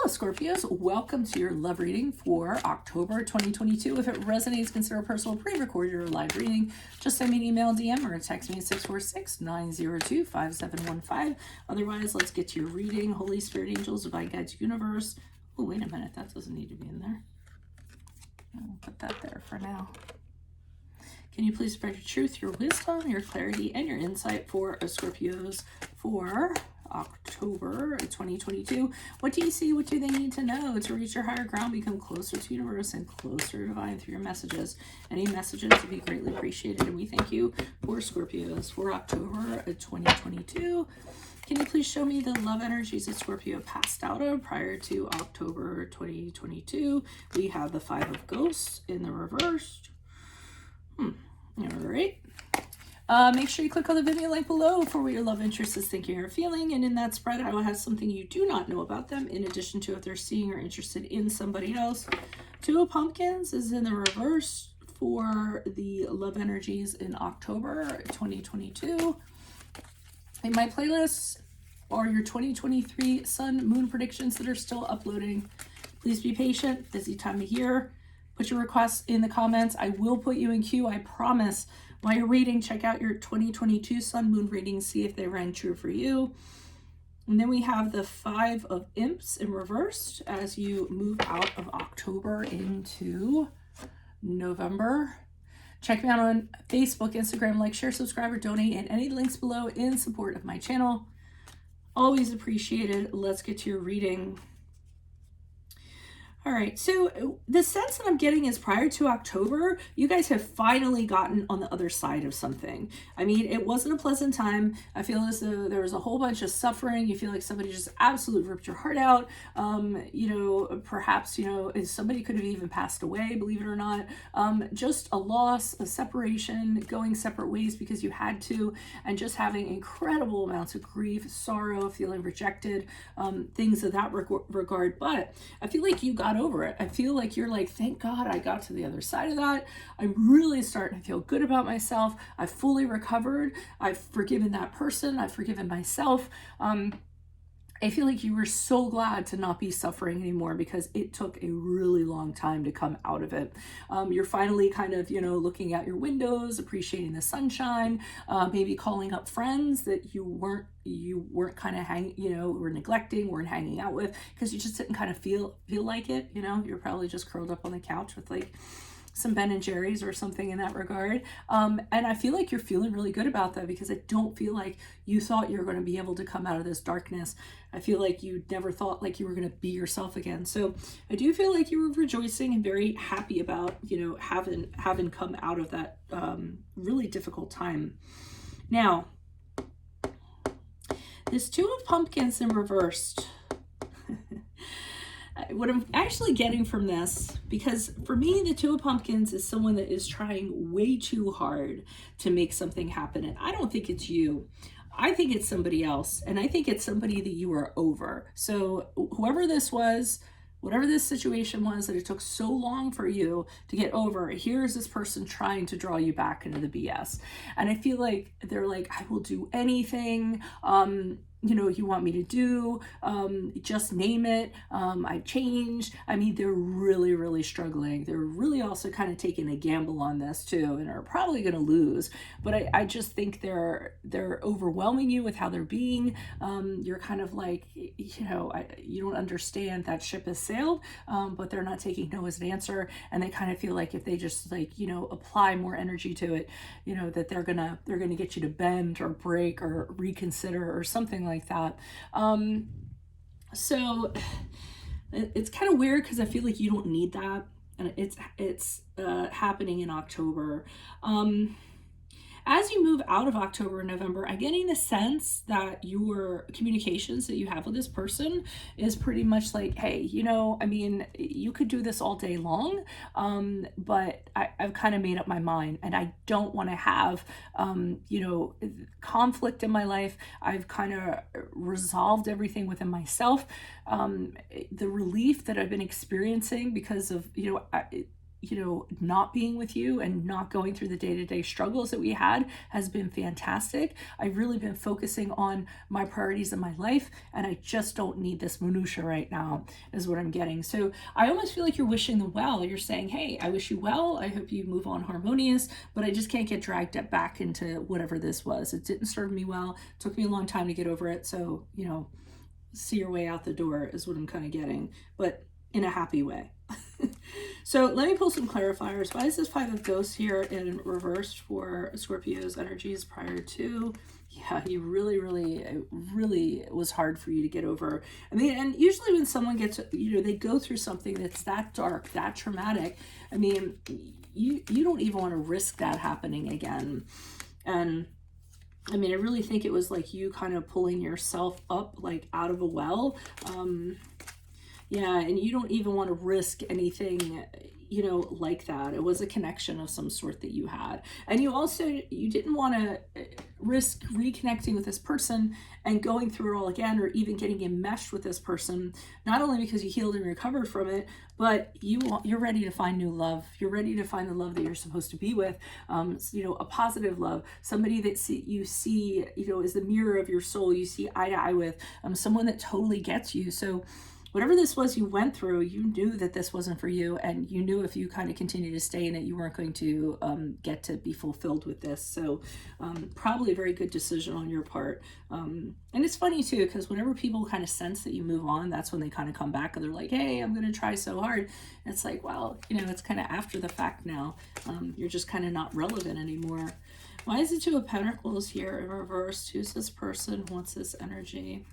Scorpios, welcome to your love reading for October 2022. If it resonates, consider a personal pre-recorded or live reading. Just send me an email, DM, or text me at 646-902-5715. Otherwise, let's get to your reading. Holy Spirit, angels, divine guides, universe. Oh, wait a minute. That doesn't need to be in there. I'll put that there for now. Can you please spread your truth, your wisdom, your clarity, and your insight for Scorpios for October 2022. What do you see? What do they need to know to reach your higher ground, become closer to universe and closer to divine through your messages? Any messages would be greatly appreciated, and we thank you for Scorpios for October 2022. Can you please show me the love energies that Scorpio passed out of prior to October 2022? We have the Five of Ghosts in the reverse. All right. Make sure you click on the video link below for what your love interest is thinking or feeling. And in that spread, I will have something you do not know about them, in addition to if they're seeing or interested in somebody else. Two of Pumpkins is in the reverse for the love energies in October 2022. In my playlists are your 2023 sun moon predictions that are still uploading. Please be patient. Busy time of year. Put your requests in the comments. I will put you in queue, I promise. While you're reading, check out your 2022 sun moon readings, see if they rang true for you. And then we have the Five of Imps in reversed as you move out of October into November. Check me out on Facebook, Instagram, like, share, subscribe, or donate, and any links below in support of my channel. Always appreciated. Let's get to your reading. All right, so the sense that I'm getting is prior to October, you guys have finally gotten on the other side of something. I mean, it wasn't a pleasant time. I feel as though there was a whole bunch of suffering. You feel like somebody just absolutely ripped your heart out. Perhaps, somebody could have even passed away, believe it or not. Just a loss, a separation, going separate ways because you had to, and just having incredible amounts of grief, sorrow, feeling rejected, things of that regard. But I feel like you got over it. I feel like you're like, thank God I got to the other side of that. I'm really starting to feel good about myself. I've fully recovered. I've forgiven that person. I've forgiven myself. I feel like you were so glad to not be suffering anymore because it took a really long time to come out of it. You're finally kind of, looking out your windows, appreciating the sunshine, maybe calling up friends that you weren't kind of were neglecting, weren't hanging out with because you just didn't kind of feel like it. You're probably just curled up on the couch with like some Ben and Jerry's or something in that regard. And I feel like you're feeling really good about that because I don't feel like you thought you were going to be able to come out of this darkness. I feel like you never thought like you were going to be yourself again. So I do feel like you were rejoicing and very happy about, having come out of that really difficult time. Now, this Two of Pumpkins in reversed. What I'm actually getting from this, because for me, the Two of Pumpkins is someone that is trying way too hard to make something happen. And I don't think it's you. I think it's somebody else. And I think it's somebody that you are over. So whoever this was, whatever this situation was that it took so long for you to get over, here's this person trying to draw you back into the BS. And I feel like they're like, I will do anything. You want me to do, just name it. I changed. I mean, they're really, really struggling. They're really also kind of taking a gamble on this too, and are probably going to lose. But I just think they're overwhelming you with how they're being. You're kind of like, you don't understand that ship has sailed, but they're not taking no as an answer. And they kind of feel like if they just apply more energy to it, that they're gonna get you to bend or break or reconsider or something like that. So it's kind of weird because I feel like you don't need that, and it's happening in October. As you move out of October and November, I'm getting the sense that your communications that you have with this person is pretty much like, hey, you could do this all day long, but I've kind of made up my mind and I don't want to have, conflict in my life. I've kind of resolved everything within myself. The relief that I've been experiencing because of, not being with you and not going through the day-to-day struggles that we had has been fantastic. I've really been focusing on my priorities in my life, and I just don't need this minutia right now, is what I'm getting. So I almost feel like you're wishing them well. You're saying, hey, I wish you well. I hope you move on harmonious, but I just can't get dragged back into whatever this was. It didn't serve me well. It took me a long time to get over it. So, see your way out the door is what I'm kind of getting, but in a happy way. So let me pull some clarifiers. Why is this Five of Ghosts here in reverse for Scorpio's energies prior to? Yeah, you really was hard for you to get over. I mean, and usually when someone gets, they go through something that's that dark, that traumatic, I mean, you don't even want to risk that happening again. And I mean, I really think it was like you kind of pulling yourself up like out of a well. Yeah, and you don't even want to risk anything, like that. It was a connection of some sort that you had. And you didn't want to risk reconnecting with this person and going through it all again, or even getting enmeshed with this person, not only because you healed and recovered from it, but you're ready to find new love. You're ready to find the love that you're supposed to be with, a positive love, somebody that you see, is the mirror of your soul, you see eye to eye with, someone that totally gets you. So whatever this was you went through, you knew that this wasn't for you, and you knew if you kind of continued to stay in it, you weren't going to get to be fulfilled with this. So probably a very good decision on your part. And it's funny too, because whenever people kind of sense that you move on, that's when they kind of come back and they're like, hey, I'm going to try so hard. And it's like, well, it's kind of after the fact now. You're just kind of not relevant anymore. Why is the Two of Pentacles here in reverse? Who's this person? What's this energy?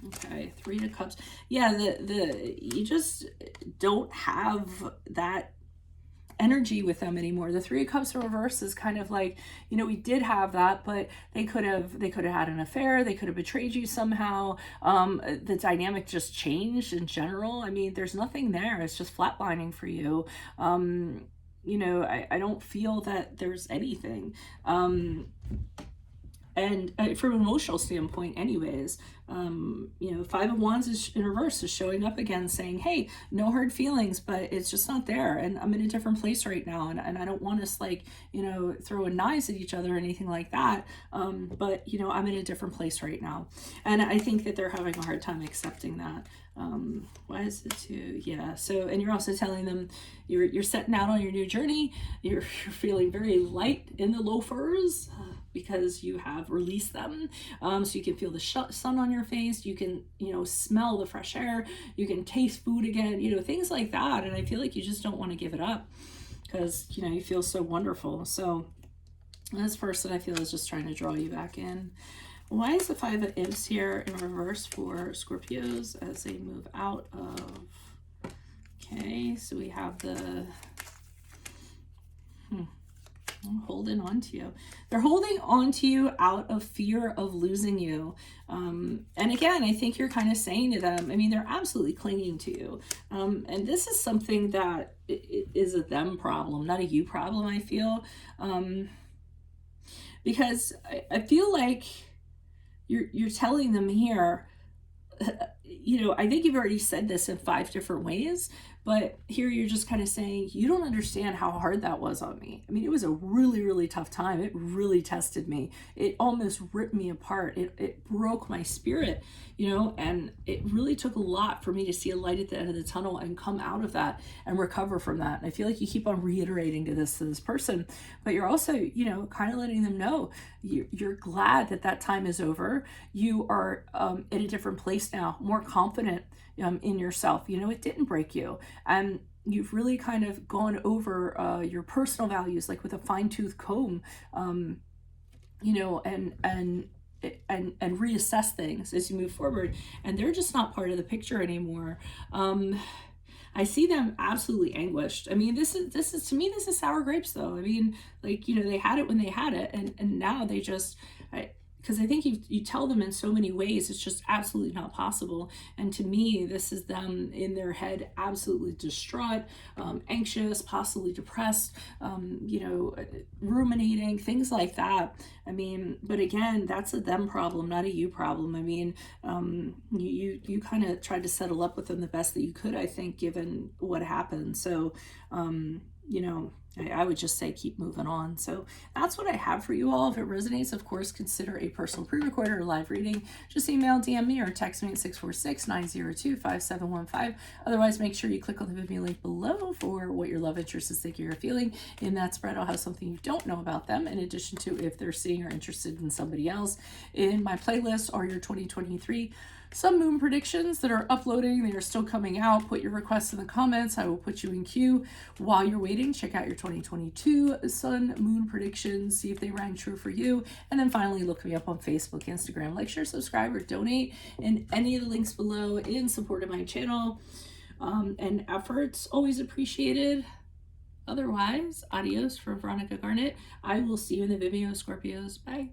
Okay, Three of Cups. Yeah, you just don't have that energy with them anymore. The Three of Cups in reverse is kind of like, we did have that, but they could have had an affair. They could have betrayed you somehow. The dynamic just changed in general. I mean, there's nothing there. It's just flatlining for you. I don't feel that there's anything. And from an emotional standpoint anyways, Five of Wands is in reverse, is showing up again saying, hey, no hard feelings, but it's just not there. And I'm in a different place right now. And I don't want us throwing knives at each other or anything like that. But I'm in a different place right now. And I think that they're having a hard time accepting that. Why is it two? Yeah. So, and you're also telling them you're setting out on your new journey. You're feeling very light in the loafers, because you have released them. So you can feel the sun on your face. You can, smell the fresh air. You can taste food again, things like that. And I feel like you just don't want to give it up because, you feel so wonderful. So this person I feel is just trying to draw you back in. Why is the Five of Imps here in reverse for Scorpios as they move out of... Okay, so we have the... holding on to you. They're holding on to you out of fear of losing you. And again, I think you're kind of saying to them, I mean, they're absolutely clinging to you. And this is something that is a them problem, not a you problem, I feel. Because I feel like you're telling them here, I think you've already said this in 5 different ways, but here you're just kind of saying, you don't understand how hard that was on me. I mean, it was a really, really tough time. It really tested me. It almost ripped me apart. It broke my spirit, and it really took a lot for me to see a light at the end of the tunnel and come out of that and recover from that. And I feel like you keep on reiterating to this person, but you're also, kind of letting them know you're glad that time is over. You are in a different place now, more confident in yourself. It didn't break you. And you've really kind of gone over your personal values, like with a fine-tooth comb, and reassess things as you move forward. And they're just not part of the picture anymore. I see them absolutely anguished. I mean, this is to me, this is sour grapes though. I mean, they had it when they had it, and now they just, because I think you tell them in so many ways, it's just absolutely not possible. And to me, this is them in their head, absolutely distraught, anxious, possibly depressed, you know, ruminating, things like that. I mean, but again, that's a them problem, not a you problem. I mean, you kind of tried to settle up with them the best that you could, I think, given what happened. So, you know, I would just say keep moving on. So that's what I have for you all. If it resonates, of course, consider a personal pre-recorded or live reading. Just email, DM me, or text me at 646-902-5715. Otherwise, make sure you click on the Vimeo link below for what your love interest is thinking or feeling. In that spread, I'll have something you don't know about them, in addition to if they're seeing or interested in somebody else. In my playlist are your 2023 Sun Moon predictions that are uploading. They are still coming out. Put your requests in the comments. I will put you in queue. While you're waiting, check out your 2022 Sun Moon predictions. See if they rang true for you. And then finally, look me up on Facebook, Instagram. Like, share, subscribe, or donate in any of the links below in support of my channel. And efforts, always appreciated. Otherwise, adios from Veronica Garnet. I will see you in the Vimeo, Scorpios. Bye.